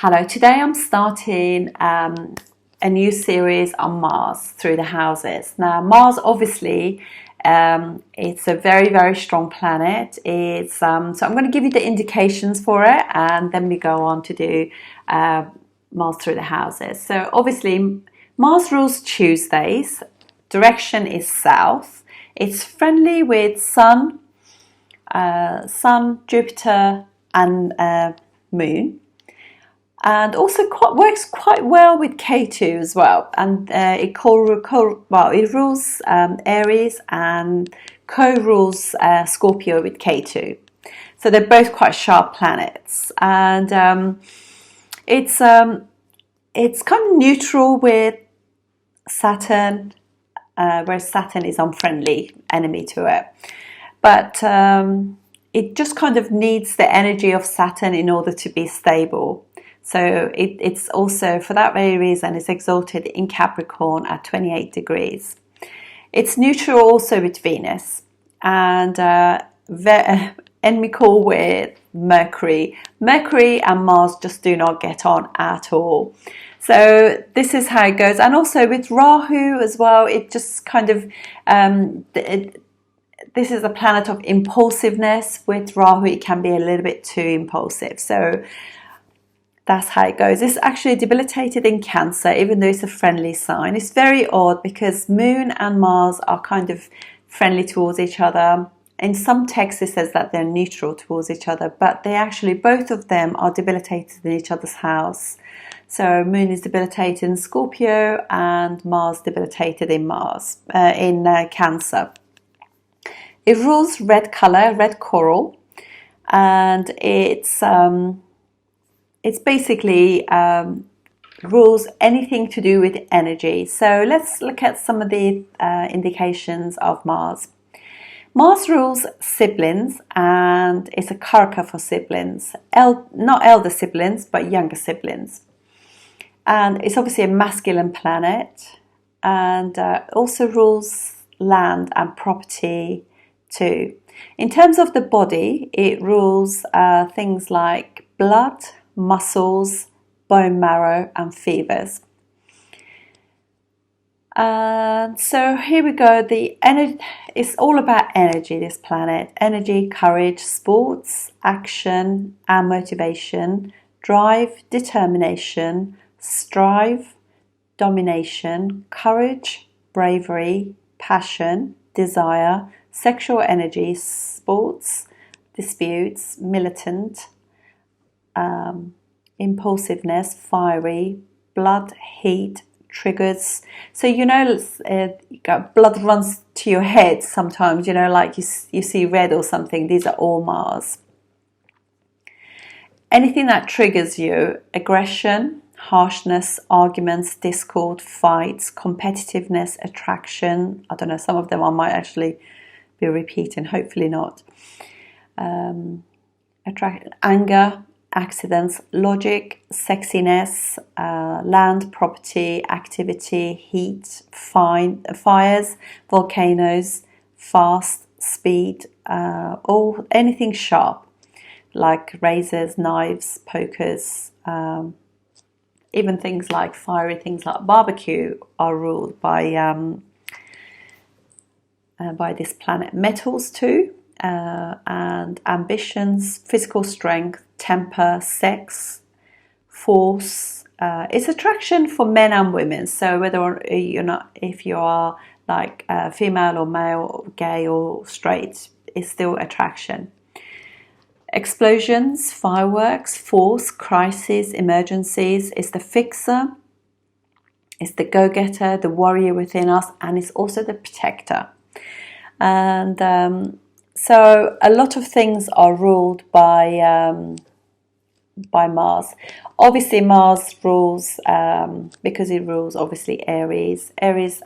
Hello, today I'm starting a new series on Mars through the houses. Now, Mars obviously it's a very, very strong planet. It's so I'm going to give you the indications for it, and then we go on to do Mars through the houses. So obviously, Mars rules Tuesdays. Direction is south. It's friendly with Sun, Jupiter, and Moon. And also works quite well with K2 as well, and it rules Aries and co-rules Scorpio with K2. So they're both quite sharp planets, and it's kind of neutral with Saturn, whereas Saturn is unfriendly enemy to it. But it just kind of needs the energy of Saturn in order to be stable. So it's also, for that very reason, it's exalted in Capricorn at 28 degrees. It's neutral also with Venus, and enmical with Mercury. Mercury and Mars just do not get on at all. So this is how it goes. And also with Rahu as well, it just kind of, this is a planet of impulsiveness. With Rahu, it can be a little bit too impulsive. So that's how it goes. It's actually debilitated in Cancer, even though it's a friendly sign. It's very odd because Moon and Mars are kind of friendly towards each other. In some texts it says that they're neutral towards each other, but they actually, both of them are debilitated in each other's house. So Moon is debilitated in Scorpio and Mars debilitated in Cancer. It rules red color, red coral, and it's basically rules anything to do with energy. So let's look at some of the indications of Mars. Mars rules siblings, and it's a karaka for siblings. Not elder siblings, but younger siblings. And it's obviously a masculine planet, and also rules land and property too. In terms of the body, it rules things like blood, muscles, bone marrow, and fevers. So here we go. The energy, it's all about energy, this planet. Energy, courage, sports, action and motivation, drive, determination, strive, domination, courage, bravery, passion, desire, sexual energy, sports, disputes, militant, impulsiveness, fiery, blood, heat, triggers. So blood runs to your head sometimes, like you see red or something. These are all Mars. Anything that triggers you: aggression, harshness, arguments, discord, fights, competitiveness, attraction. I don't know, some of them I might actually be repeating, hopefully not. Anger, accidents, logic, sexiness, land, property, activity, heat, fires, volcanoes, fast, speed, anything sharp, like razors, knives, pokers, even things like fiery things like barbecue are ruled by this planet. Metals too, and ambitions, physical strength, temper, sex, force. It's attraction for men and women. So whether if you are like female or male, gay or straight, it's still attraction. Explosions, fireworks, force, crisis, emergencies. It's the fixer, it's the go-getter, the warrior within us, and it's also the protector. And so a lot of things are ruled by Mars. Obviously Mars rules, because it rules obviously Aries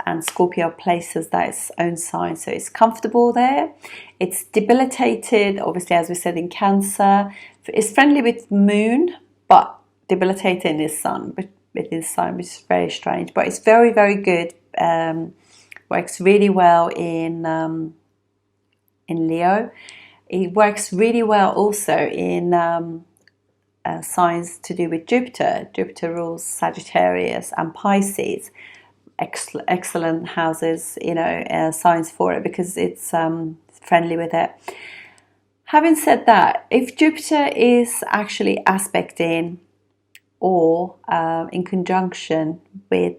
and Scorpio are places that its own sign, so it's comfortable there. It's debilitated, obviously, as we said, in Cancer. It's friendly with Moon, but debilitated in his Sun, which is very strange, but it's very, very good. Works really well in Leo. It works really well also in signs to do with Jupiter. Jupiter rules Sagittarius and Pisces. Excellent houses, signs for it, because it's friendly with it. Having said that, if Jupiter is actually aspecting or in conjunction with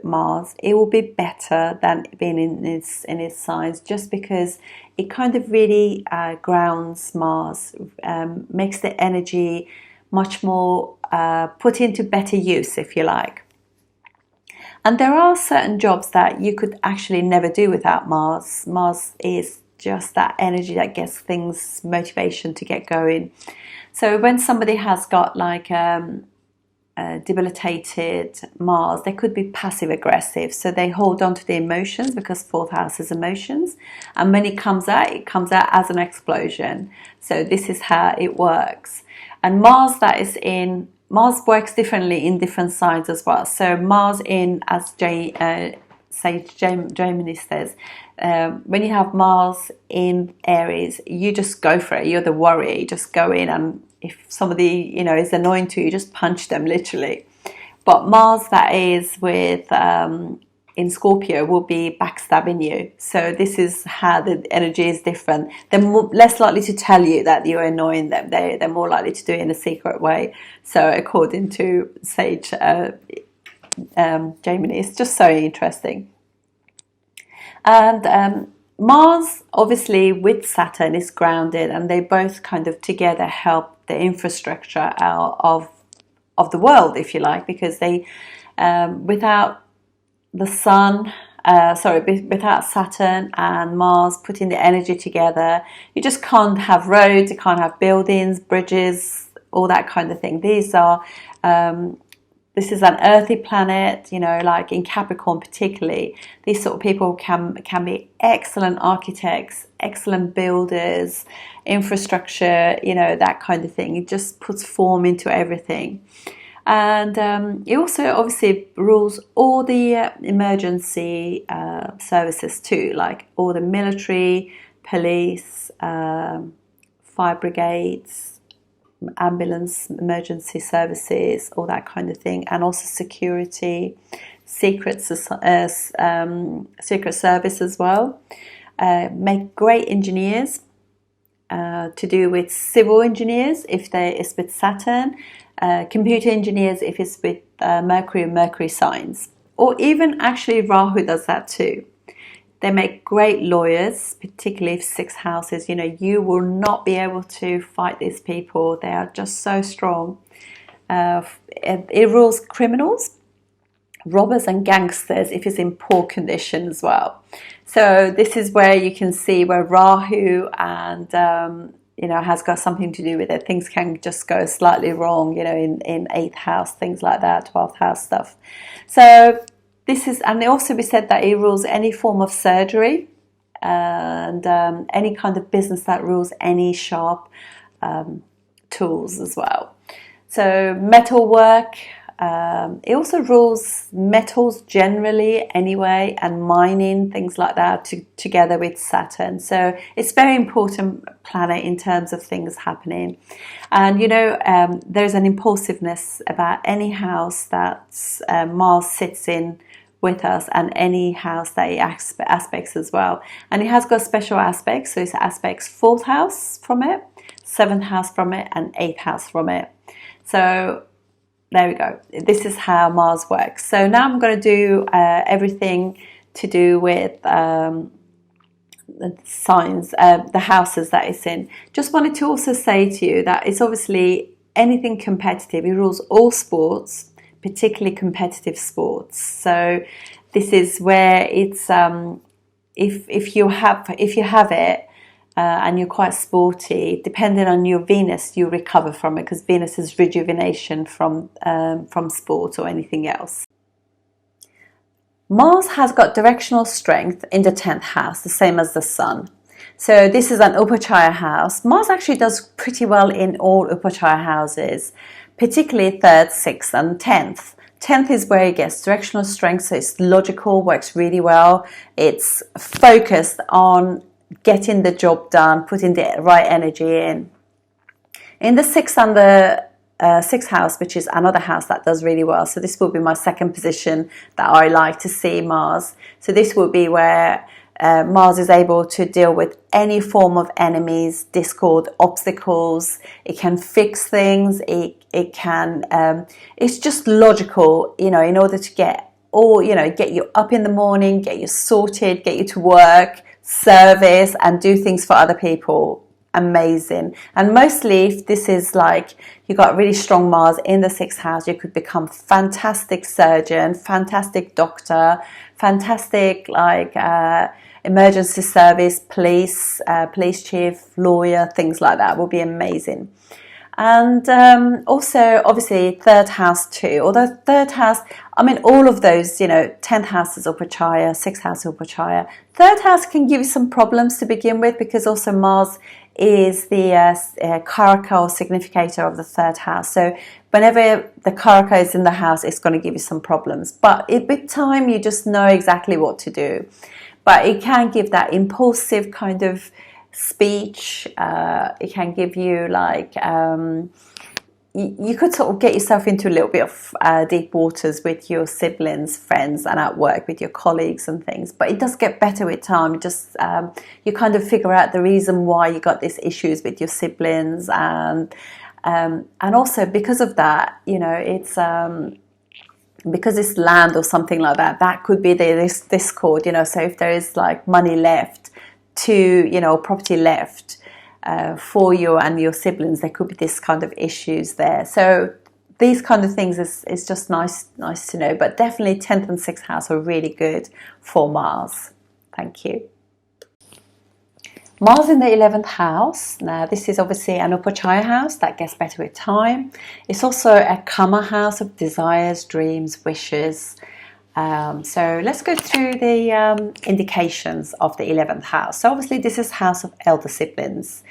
Mars, it will be better than being in its signs, just because it kind of really grounds Mars, makes the energy much more put into better use, if you like. And there are certain jobs that you could actually never do without Mars. Mars is just that energy that gets things, motivation to get going. So when somebody has got like debilitated Mars, they could be passive aggressive, so they hold on to the emotions, because fourth house is emotions, and when it comes out as an explosion. So this is how it works. And Mars works differently in different signs as well. So Mars in, as Gemini says, when you have Mars in Aries, you just go for it. You're the warrior. You just go in, and if somebody is annoying to you, just punch them, literally. But Mars that is with in Scorpio will be backstabbing you. So this is how the energy is different. They're less likely to tell you that you're annoying them. They're more likely to do it in a secret way. So according to Sage Gemini, it's just so interesting. And Mars, obviously, with Saturn is grounded, and they both kind of together help the infrastructure of the world, if you like, because they without the Sun, without Saturn and Mars putting the energy together, you just can't have roads, you can't have buildings, bridges, all that kind of thing. This is an earthy planet, like in Capricorn particularly. These sort of people can be excellent architects, excellent builders, infrastructure, that kind of thing. It just puts form into everything. And it also obviously rules all the emergency services too, like all the military, police, fire brigades, ambulance, emergency services, all that kind of thing, and also security, secret service as well. Make great engineers, to do with civil engineers if it's with Saturn, computer engineers if it's with Mercury and Mercury signs, or even actually Rahu does that too. They make great lawyers, particularly if 6 houses. You will not be able to fight these people. They are just so strong. It rules criminals, robbers and gangsters if it's in poor condition as well. So this is where you can see where Rahu and has got something to do with it. Things can just go slightly wrong, in 8th house, things like that, 12th house stuff. So this is, and also we said that it rules any form of surgery and any kind of business that rules any sharp tools as well. So metal work, it also rules metals generally anyway, and mining, things like that, together with Saturn. So it's very important planet in terms of things happening. And there's an impulsiveness about any house that Mars sits in with us, and any house that it aspects as well. And it has got special aspects, so it aspects 4th house from it, 7th house from it, and 8th house from it. So there we go. This is how Mars works. So now I'm going to do everything to do with the signs, the houses that it's in. Just wanted to also say to you that it's obviously anything competitive. It rules all sports, particularly competitive sports. So this is where it's if you have it and you're quite sporty, depending on your Venus, you recover from it, because Venus is rejuvenation from sport or anything else. Mars has got directional strength in the 10th house, the same as the Sun. So this is an Upachaya house. Mars actually does pretty well in all Upachaya houses, particularly 3rd, 6th and 10th. 10th is where it gets directional strength, so it's logical, works really well. It's focused on getting the job done, putting the right energy in. In the 6th and the sixth house, which is another house that does really well. So this will be my second position that I like to see Mars. So this will be where Mars is able to deal with any form of enemies, discord, obstacles. It can fix things. It can. It's just logical, you know, in order to get you up in the morning, get you sorted, get you to work, service, and do things for other people. Amazing. And mostly if this is like you got really strong Mars in the sixth house, you could become fantastic surgeon, fantastic doctor, fantastic like emergency service, police chief, lawyer, things like that will be amazing. And also obviously third house too, although third house, I mean all of those, you know, 10th house is Upachaya, 6th house is Upachaya. Third house can give you some problems to begin with, because also Mars is the Karaka or significator of the third house. So whenever the Karaka is in the house, it's going to give you some problems. But with time, you just know exactly what to do. But it can give that impulsive kind of speech. It can give you like you could sort of get yourself into a little bit of deep waters with your siblings, friends, and at work with your colleagues and things. But it does get better with time. Just you kind of figure out the reason why you got these issues with your siblings, and also because of that, you know, it's because it's land or something like that. That could be this discord, you know. So if there is like money left to, you know, property left for you and your siblings, there could be this kind of issues there. So these kind of things is just nice to know. But definitely 10th and 6th house are really good for Mars. Thank you. Mars in the 11th house. Now this is obviously an Upachaya house that gets better with time. It's also a Kama house of desires, dreams, wishes. So let's go through the indications of the 11th house. So obviously this is house of elder siblings.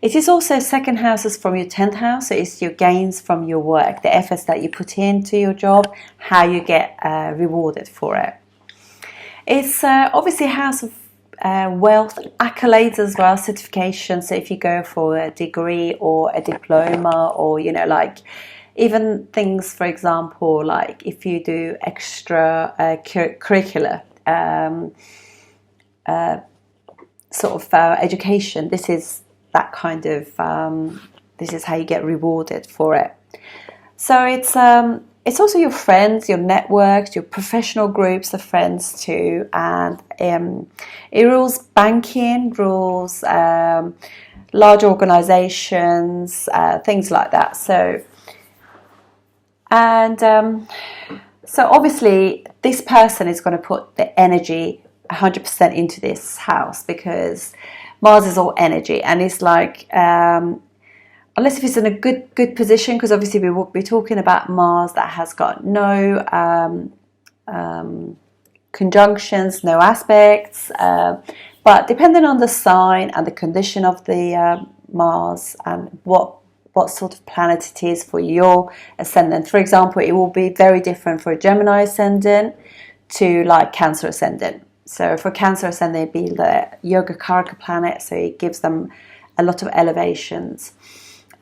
It is also second houses from your 10th house. So it's your gains from your work, the efforts that you put into your job, how you get rewarded for it. It's obviously a house of wealth, accolades as well, certification. So if you go for a degree or a diploma, or, you know, like even things, for example, like if you do extra curricular sort of education, this is that kind of this is how you get rewarded for it. So it's also your friends, your networks, your professional groups of friends too, and it rules banking, rules large organizations, things like that. So obviously this person is going to put the energy 100% into this house, because Mars is all energy, and it's like unless if it's in a good position, because obviously we will be talking about Mars that has got no conjunctions, no aspects, but depending on the sign and the condition of the Mars and what sort of planet it is for your ascendant. For example, it will be very different for a Gemini ascendant to like Cancer ascendant. So for Cancer ascendant, it'd be the Yoga Karaka planet, so it gives them a lot of elevations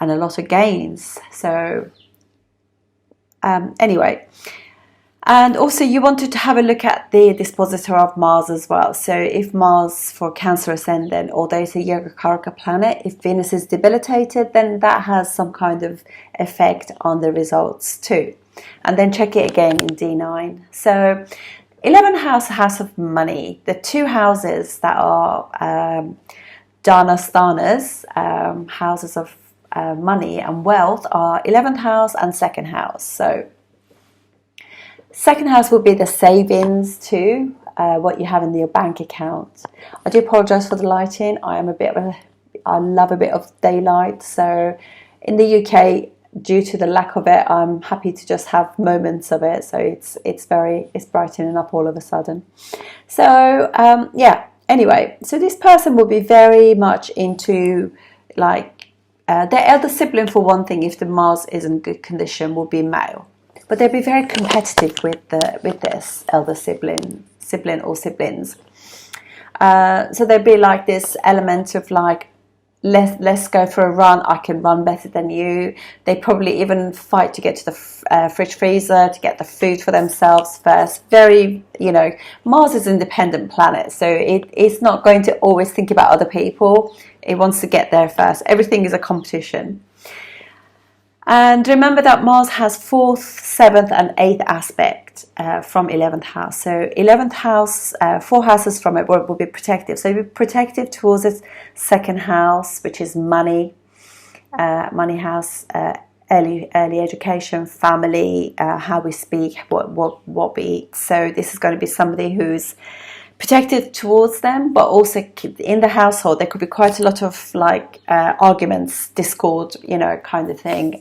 and a lot of gains. So anyway, and also you wanted to have a look at the dispositor of Mars as well. So if Mars for Cancer ascendant, or there's a Yoga Karaka planet, if Venus is debilitated, then that has some kind of effect on the results too. And then check it again in D9. So 11th house of money. The two houses that are Dhanasthanas, houses of money and wealth, are 11th house and second house. So second house will be the savings too, what you have in your bank account. I do apologise for the lighting. I love a bit of daylight. So in the UK, due to the lack of it, I'm happy to just have moments of it. So it's brightening up all of a sudden. So yeah. Anyway, so this person will be very much into like their elder sibling, for one thing. If the Mars is in good condition, will be male. But they'll be very competitive with this elder sibling or siblings. So there'll be like this element of like let's go for a run, I can run better than you. They probably even fight to get to the fridge freezer to get the food for themselves first. Very, Mars is an independent planet, so it's not going to always think about other people. It wants to get there first. Everything is a competition. And remember that Mars has 4th, 7th and 8th aspect from 11th house. So 11th house, 4 houses from it will be protective. So it will be protective towards its 2nd house, which is money, money house, early education, family, how we speak, what we eat. So this is going to be somebody who's protective towards them, but also in the household there could be quite a lot of arguments, discord, kind of thing.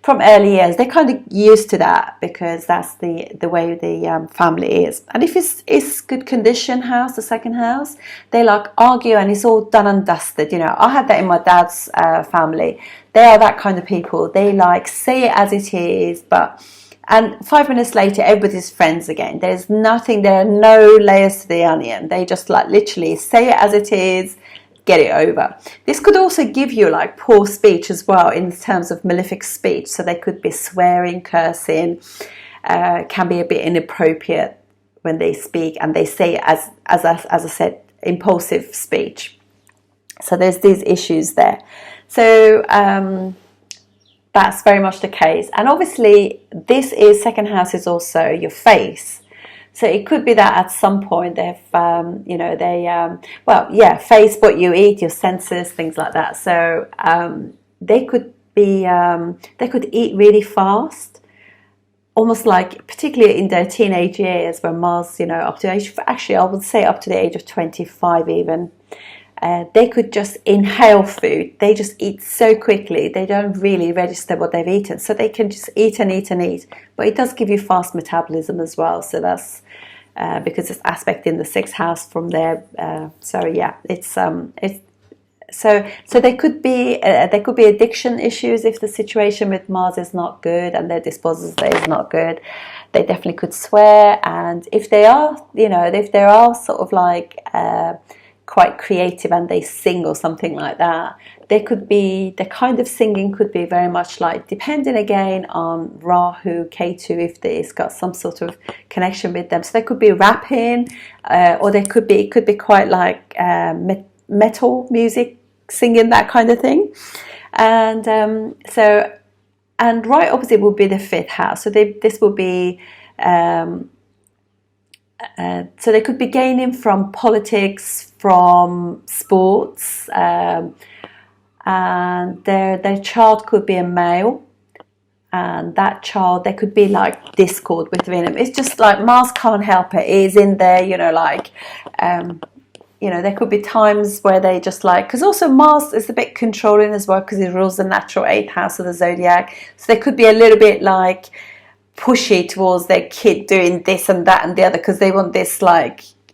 From early years, they're kind of used to that because that's the way the family is. And if it's good condition house, the 2nd house, they argue and it's all done and dusted. I had that in my dad's family. They are that kind of people. They say it as it is, and 5 minutes later, everybody's friends again. There are no layers to the onion. They just literally say it as it is, get it over. This could also give you poor speech as well in terms of malefic speech. So they could be swearing, cursing, can be a bit inappropriate when they speak, and they say it as I said, impulsive speech. So there's these issues there. So that's very much the case. And obviously this is 2nd house is also your face. So it could be that at some point they've, face, what you eat, your senses, things like that. So they could eat really fast, almost particularly in their teenage years when Mars, up to age, actually I would say up to the age of 25 even. They could just inhale food. They just eat so quickly. They don't really register what they've eaten. So they can just eat and eat and eat. But it does give you fast metabolism as well. So that's because it's aspect in the 6th house from there. So there could be addiction issues if the situation with Mars is not good and their disposition is not good. They definitely could swear. And if they are, sort of quite creative and they sing or something like that, the kind of singing could be very much depending again on Rahu, Ketu, if it's got some sort of connection with them. So they could be rapping, or it could be quite metal music, singing, that kind of thing. And and right opposite would be the 5th house. So this would be so they could be gaining from politics, from sports, and their child could be a male, and that child, there could be discord within them. It's just Mars can't help it. It is in there, there could be times where they just because also Mars is a bit controlling as well because it rules the natural 8th house of the zodiac. So they could be a little bit pushy towards their kid doing this and that and the other because they want this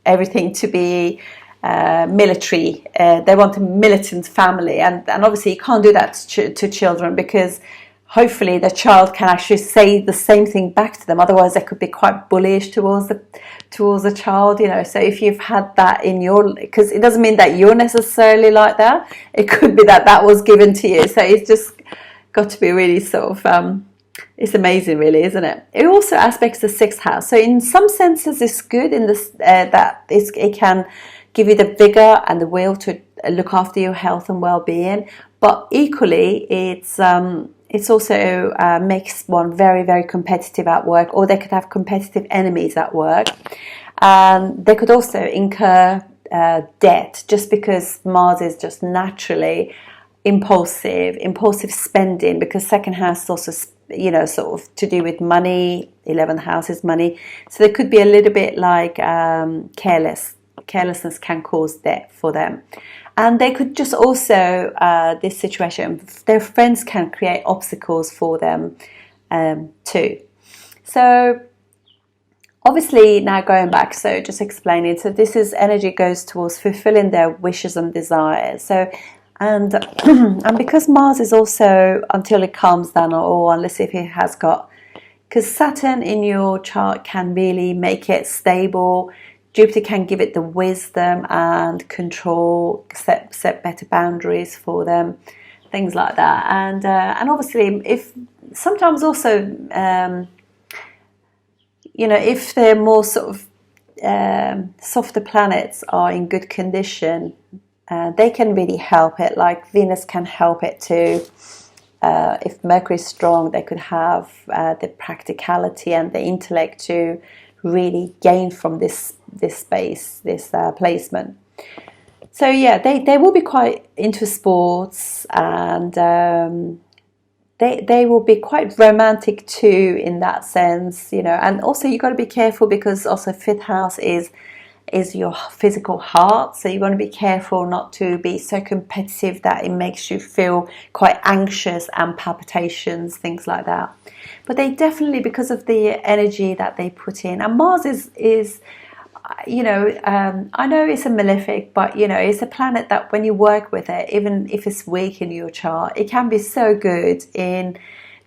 everything to be military. They want a militant family, and obviously you can't do that to children because hopefully the child can actually say the same thing back to them. Otherwise they could be quite bullish towards the child, So if you've had that in because it doesn't mean that you're necessarily like that. It could be that was given to you. So it's just got to be really sort of it's amazing, really, isn't it? It also aspects the 6th house. So in some senses, it's good in this that it can give you the vigor and the will to look after your health and well-being. But equally, it's also makes one very, very competitive at work, or they could have competitive enemies at work. And they could also incur debt just because Mars is just naturally impulsive spending, because 2nd house is also sort of to do with money. 11th house is money, so there could be a little bit carelessness can cause debt for them. And they could just also this situation, their friends can create obstacles for them too. So obviously, now going back, so just explaining, so this is energy goes towards fulfilling their wishes and desires. So and because Mars is also, until it calms down, or unless if it has got, because Saturn in your chart can really make it stable, Jupiter can give it the wisdom and control, set better boundaries for them, things like that. And obviously, if sometimes also, if they're more sort of softer planets are in good condition, they can really help it. Like Venus can help it too. If Mercury is strong, they could have the practicality and the intellect to really gain from this space, this placement. So yeah, they will be quite into sports, and they will be quite romantic too in that sense, and also you got to be careful because also fifth house is your physical heart, so you want to be careful not to be so competitive that it makes you feel quite anxious and palpitations, things like that. But they definitely, because of the energy that they put in, and Mars is I know it's a malefic, but it's a planet that when you work with it, even if it's weak in your chart, it can be so good in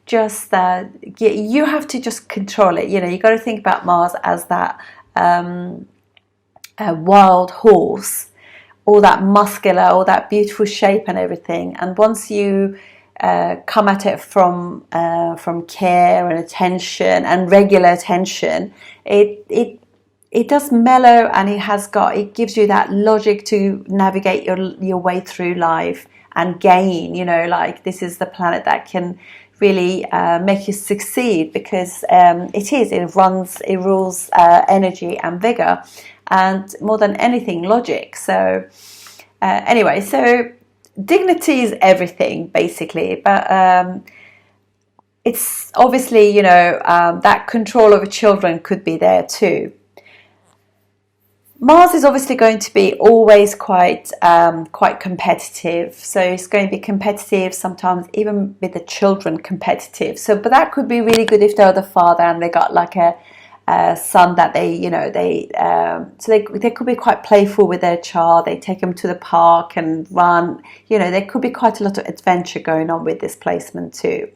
just that you have to just control it. You got to think about Mars as that wild horse, all that muscular, all that beautiful shape and everything. And once you come at it from care and attention and regular attention, it does mellow, and it gives you that logic to navigate your way through life and gain. Like this is the planet that can really make you succeed, because it rules energy and vigor, and more than anything, logic. So anyway, so dignity is everything basically, but it's obviously that control over children could be there too. Mars is obviously going to be always quite competitive, so it's going to be competitive sometimes, even with the children competitive. So, but that could be really good if they're the father and they got like a son that they could be quite playful with their child. They take them to the park and run. There could be quite a lot of adventure going on with this placement too.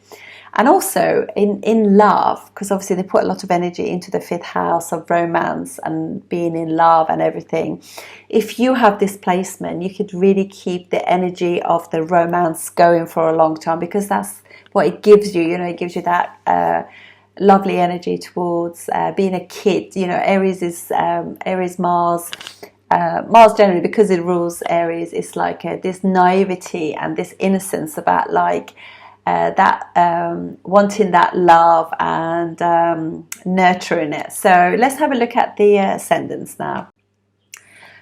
And also in love, because obviously they put a lot of energy into the fifth house of romance and being in love and everything. If you have this placement, you could really keep the energy of the romance going for a long time, because that's what it gives you. It gives you that lovely energy towards being a kid. Aries is Aries Mars. Mars generally, because it rules Aries, is like this naivety and this innocence about like wanting that love and nurturing it. So let's have a look at the ascendants now.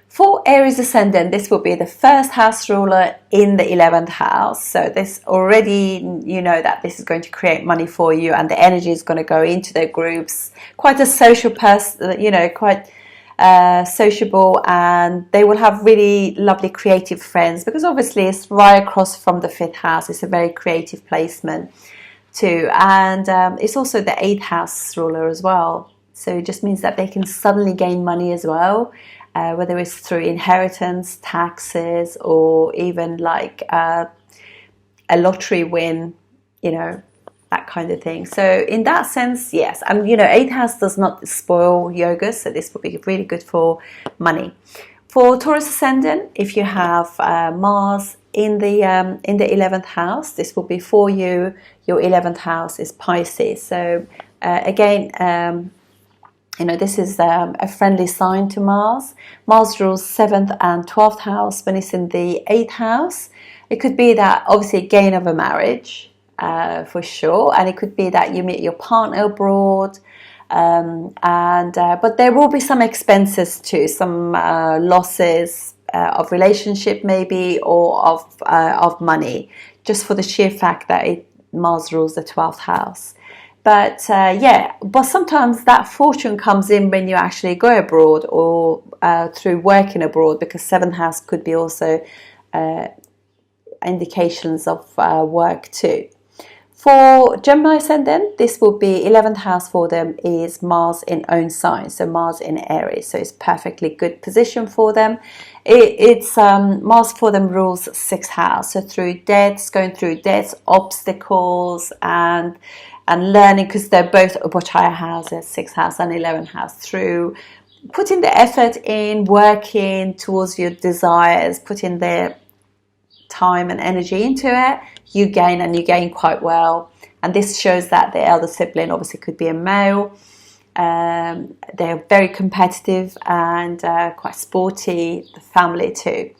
For Aries ascendant, this will be the first house ruler in the 11th house. So this already, that this is going to create money for you, and the energy is going to go into their groups. Quite a social person, quite sociable, and they will have really lovely creative friends, because obviously it's right across from the fifth house. It's a very creative placement too, and it's also the 8th house ruler as well. So it just means that they can suddenly gain money as well, whether it's through inheritance, taxes, or even like a lottery win, that kind of thing. So in that sense, yes. And 8th house does not spoil yoga, so this will be really good for money. For Taurus ascendant, if you have Mars in the 11th house, this will be for you. Your 11th house is Pisces. So again, this is a friendly sign to Mars. Mars rules 7th and 12th house. When it's in the 8th house, it could be that obviously gain of a marriage, for sure, and it could be that you meet your partner abroad, but there will be some expenses too, some losses of relationship maybe, or of money, just for the sheer fact that Mars rules the 12th house. But but sometimes that fortune comes in when you actually go abroad, or through working abroad, because 7th house could be also indications of work too. For Gemini ascendant, this will be 11th house for them is Mars in own sign, so Mars in Aries, so it's perfectly good position for them. It's Mars for them rules 6th house, so going through debts, obstacles, and learning, because they're both Upachaya houses, 6th house and 11th house, through putting the effort in, working towards your desires, putting the time and energy into it, you gain, and you gain quite well. And this shows that the elder sibling obviously could be a male. They're very competitive and quite sporty, the family too.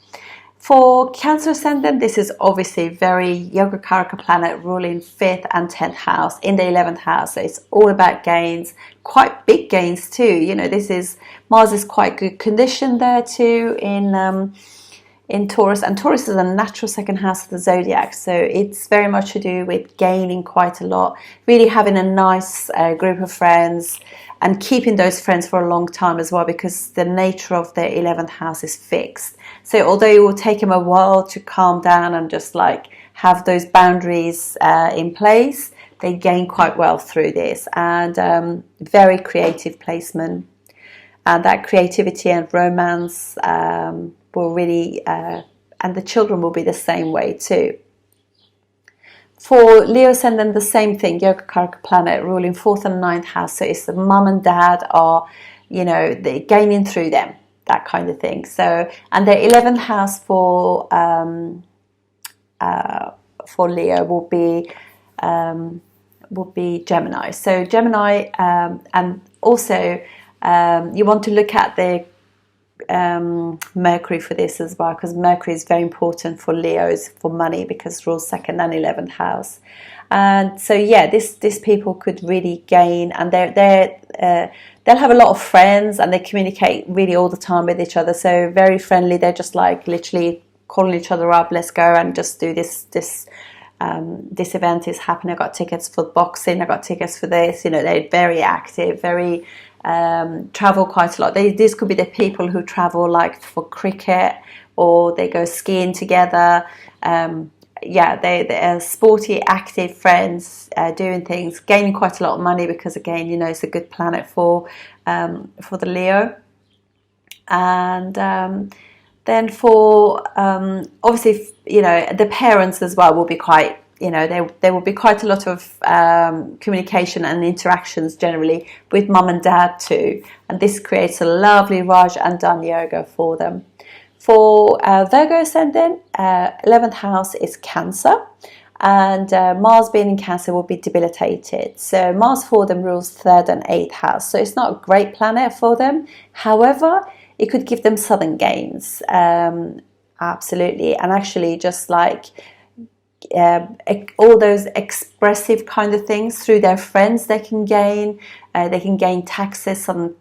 For Cancer ascendant, this is obviously very Yogacaraka planet ruling 5th and 10th house in the 11th house. So it's all about gains, quite big gains too. You know, this is, Mars is quite good condition there too in Taurus, and Taurus is a natural second house of the zodiac, so it's very much to do with gaining quite a lot, really having a nice group of friends and keeping those friends for a long time as well, because the nature of the 11th house is fixed. So although it will take him a while to calm down and just like have those boundaries in place, they gain quite well through this. And very creative placement, and that creativity and romance will really, and the children will be the same way too. For Leo ascendant, the same thing, Yogacaraka planet ruling 4th and 9th house. So it's the mum and dad are, you know, they're gaining through them, that kind of thing. So, and the 11th house for Leo will be Gemini. So Gemini, and also you want to look at the Mercury for this as well, because Mercury is very important for Leos for money, because it rules 2nd and 11th house. And so yeah, this people could really gain, and they'll have a lot of friends, and they communicate really all the time with each other, so very friendly. They're just like literally calling each other up, let's go and just do this event is happening, I got tickets for boxing, I got tickets for this, you know. They're very active, very travel quite a lot. These could be the people who travel like for cricket, or they go skiing together. They're sporty, active friends, doing things, gaining quite a lot of money, because again, you know, it's a good planet for the Leo. And then for obviously, you know, the parents as well will be quite, you know, there will be quite a lot of communication and interactions generally with mum and dad too, and this creates a lovely Raj and Dhan yoga for them. For Virgo ascendant, 11th house is Cancer, and Mars being in Cancer will be debilitated. So Mars for them rules 3rd and 8th house, so it's not a great planet for them. However, it could give them sudden gains, absolutely, and actually just like all those expressive kind of things through their friends they can gain. They can gain taxes, some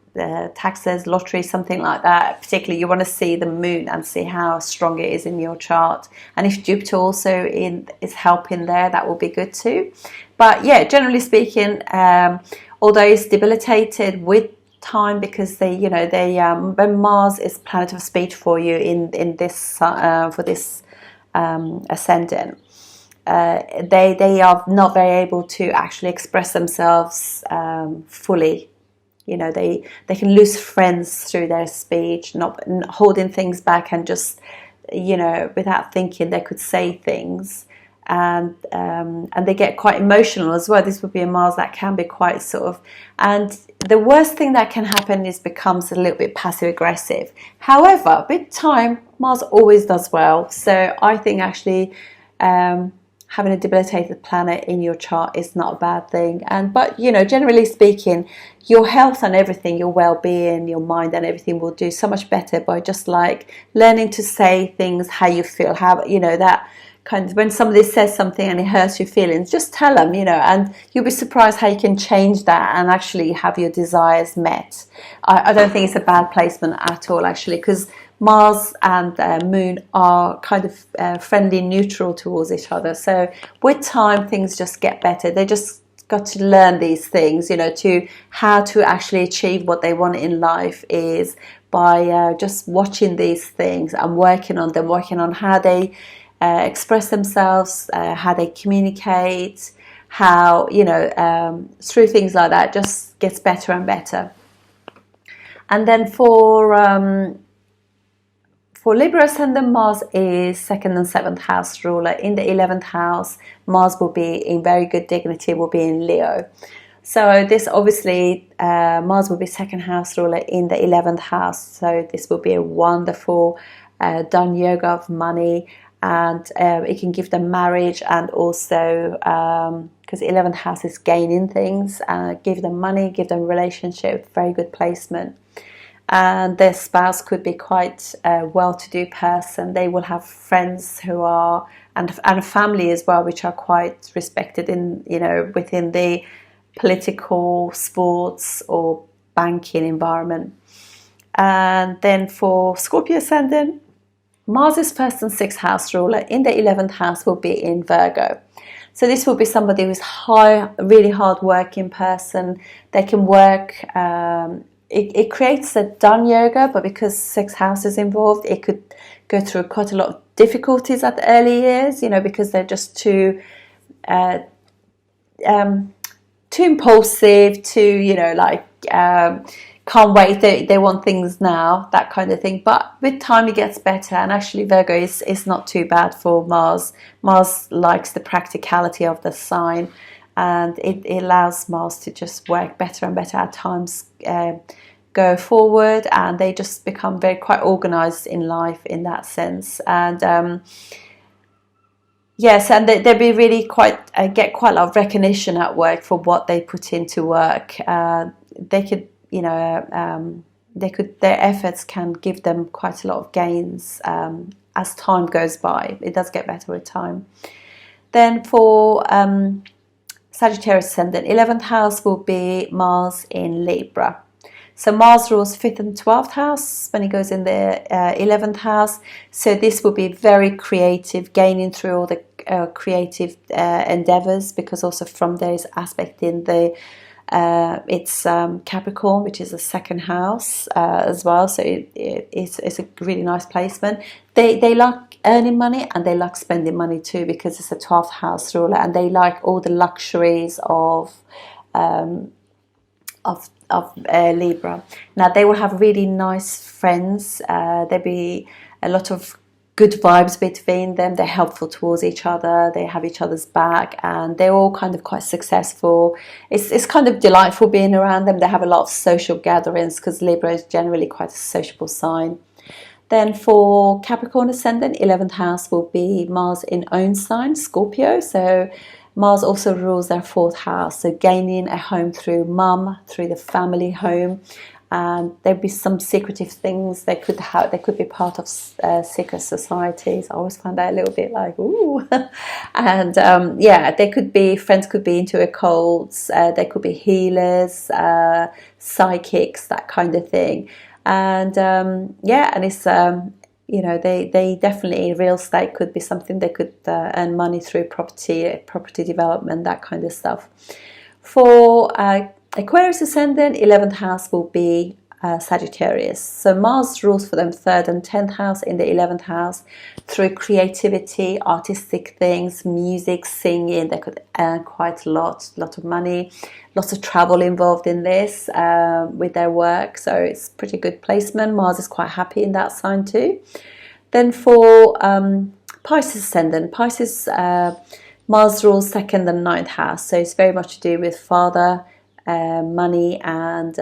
taxes, lottery, something like that. Particularly you want to see the moon and see how strong it is in your chart, and if Jupiter also is helping there, that will be good too. But yeah, generally speaking, although it's debilitated with time, because when Mars is planet of speech for you in this for this ascendant, they are not very able to actually express themselves fully. You know, they can lose friends through their speech, not holding things back, and just, you know, without thinking they could say things, and they get quite emotional as well. This would be a Mars that can be quite sort of, and the worst thing that can happen is becomes a little bit passive aggressive. However, with time, Mars always does well. So I think actually having a debilitated planet in your chart is not a bad thing. But you know, generally speaking, your health and everything, your well-being, your mind and everything will do so much better by just like learning to say things how you feel, how, you know, that kind of, when somebody says something and it hurts your feelings, just tell them, you know, and you'll be surprised how you can change that and actually have your desires met. I don't think it's a bad placement at all, actually, because Mars and Moon are kind of friendly, neutral towards each other. So with time, things just get better. They just got to learn these things, you know, to how to actually achieve what they want in life is by just watching these things and working on them, working on how they express themselves, how they communicate, how, you know, through things like that, just gets better and better. And then for Libra ascendant, Mars is 2nd and 7th house ruler. In the 11th house, Mars will be in very good dignity, will be in Leo. So this obviously, Mars will be second house ruler in the 11th house. So this will be a wonderful done yoga of money, and it can give them marriage, and also because 11th house is gaining things, give them money, give them relationship, very good placement. And their spouse could be quite a well-to-do person. They will have friends who are, and a family as well, which are quite respected in, you know, within the political, sports or banking environment. And then for Scorpio ascendant, Mars' first and sixth house ruler in the 11th house will be in Virgo. So this will be somebody who's really hard working person. They can work, it creates a done yoga, but because sixth house is involved, it could go through quite a lot of difficulties at the early years, you know, because they're just too impulsive, too, you know, like can't wait, they want things now, that kind of thing. But with time it gets better, and actually Virgo is not too bad for Mars. Mars likes the practicality of the sign, and it allows Mars to just work better and better at times, go forward, and they just become quite organized in life in that sense. And yes, and they'll be really get quite a lot of recognition at work for what they put into work. They could, you know, their efforts can give them quite a lot of gains as time goes by. It does get better with time. Then for Sagittarius ascendant, 11th house will be Mars in Libra. So Mars rules 5th and 12th house when he goes in the 11th house. So this will be very creative, gaining through all the creative endeavors, because also from there is aspect in the it's Capricorn, which is the second house as well. So it's a really nice placement. They like earning money, and they like spending money too, because it's a 12th house ruler, and they like all the luxuries of Libra. Now they will have really nice friends. There'll be a lot of good vibes between them. They're helpful towards each other. They have each other's back, and they're all kind of quite successful. It's kind of delightful being around them. They have a lot of social gatherings, because Libra is generally quite a sociable sign. Then for Capricorn ascendant, 11th house will be Mars in own sign, Scorpio. So Mars also rules their 4th house, so gaining a home through mum, through the family home. And there'd be some secretive things they could have. They could be part of secret societies. I always find that a little bit like, ooh. And yeah, they could be, friends could be into occults. They could be healers, psychics, that kind of thing. And yeah, and it's you know, they definitely, real estate could be something they could earn money through, property development, that kind of stuff. For Aquarius ascendant, 11th house will be Sagittarius. So Mars rules for them 3rd and 10th house in the 11th house through creativity, artistic things, music, singing. They could earn quite a lot of money, lots of travel involved in this with their work. So it's pretty good placement. Mars is quite happy in that sign too. Then for Pisces ascendant, Pisces, Mars rules 2nd and 9th house. So it's very much to do with father, money, and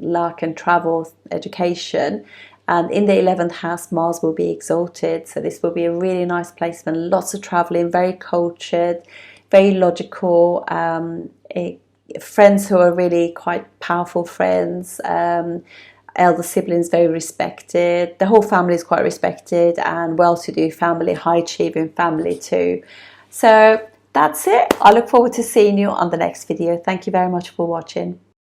luck and travel, education. And in the 11th house, Mars will be exalted. So this will be a really nice placement. Lots of traveling, very cultured, very logical. Friends who are really quite powerful friends. Elder siblings very respected. The whole family is quite respected, and well-to-do family, high-achieving family too. So that's it. I look forward to seeing you on the next video. Thank you very much for watching.